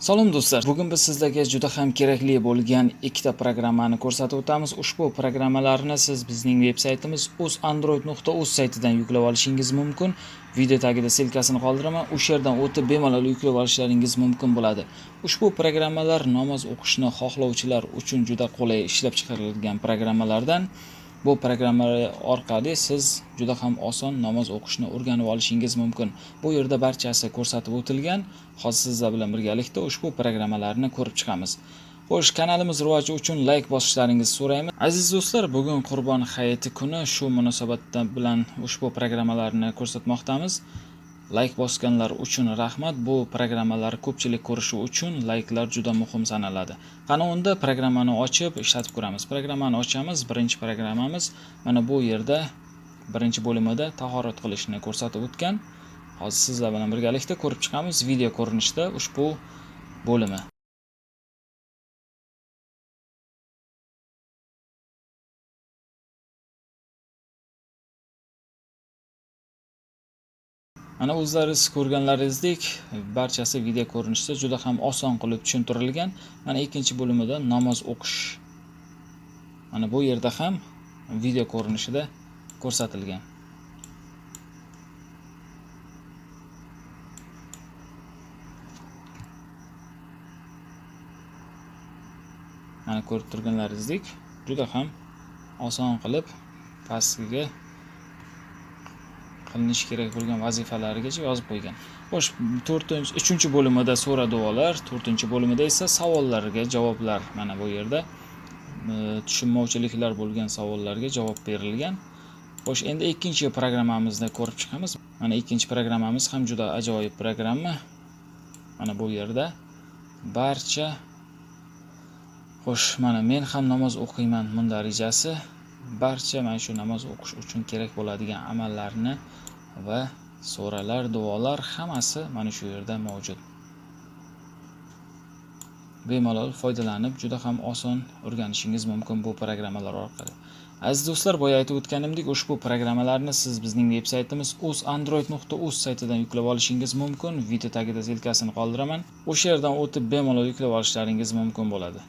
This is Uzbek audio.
Salom do'stlar, bugun biz sizlarga juda ham kerakli bo'lgan ikkita programmani ko'rsatib o'tamiz. Ushbu programmalarni siz bizning veb-saytimiz osongina.uz saytidan yuklab olishingiz mumkin. Video tagida silkasini qoldiraman. O'sha yerdan o'tib bemalol yuklab olishlaringiz mumkin bo'ladi. Ushbu programmalar namoz o'qishni xohlovchilar uchun juda qulay ishlab chiqarilgan programmalardan. Bu programmalar orqali siz juda ham oson namoz o'qishni o'rganib olishingiz mumkin. Bu yerda barchasi ko'rsatib o'tilgan. Hozir sizlar bilan birgalikda ushbu programmalarni ko'rib chiqamiz. Xo'sh, kanalimiz rivoji uchun layk bosishlaringizni so'rayman. Aziz do'stlar, bugun Qurbon hayiti kuni, shu munosabat bilan ushbu programmalarni ko'rsatmoqdamiz. Layk bosganlar uchun raxmat. Bu programmalar ko'pchilik ko'rishi uchun layklar juda muhim sanaladi. Qani unda programmani ochib ishlatib ko'ramiz. Programmani ochamiz. Birinchi programmamiz mana bu yerda birinchi bo'limida tahorat qilishni ko'rsatib o'tgan. Hozir sizlar bilan birgalikda ko'rib chiqamiz video ko'rinishda ushbu bo'limi. Mana o'zlaringiz ko'rganlaringizdek, barchasi video ko'rinishda juda ham oson qilib tushuntirilgan. Mana ikkinchi bo'limida namoz o'qish. Mana bu yerda ham video ko'rinishida ko'rsatilgan. Mana ko'rib turganlaringizdek, juda ham oson qilib pastga qilinishi kerak bo'lgan vazifalargacha yozib qo'ygan. Xo'sh, 3-chi bo'limida so'ra duolar, 4-bo'limida esa savollarga javoblar. Mana bu yerda tushunmovchiliklar bo'lgan savollarga javob berilgan. Xo'sh, endi ikkinchi programmamizni ko'rib chiqamiz. Mana ikkinchi programmamiz ham juda ajoyib programma. Mana bu yerda barcha xo'sh, mana men ham namoz o'qiyman mundarijasi. Barcha mana shu namoz o'qish uchun kerak bo'ladigan amallarni va so'ralar, duolar hammasi mana shu yerda mavjud. Bemalol foydalanib juda ham oson o'rganishingiz mumkin bu programmalar orqali. Aziz do'stlar, boya aytib o'tganimdek, ushbu programmalarni siz bizning veb-saytimiz osongina.uz saytidan yuklab olishingiz mumkin. Video tagida silkasini qoldiraman. O'sha yerdan o'tib bemalol yuklab olishlaringiz mumkin bo'ladi.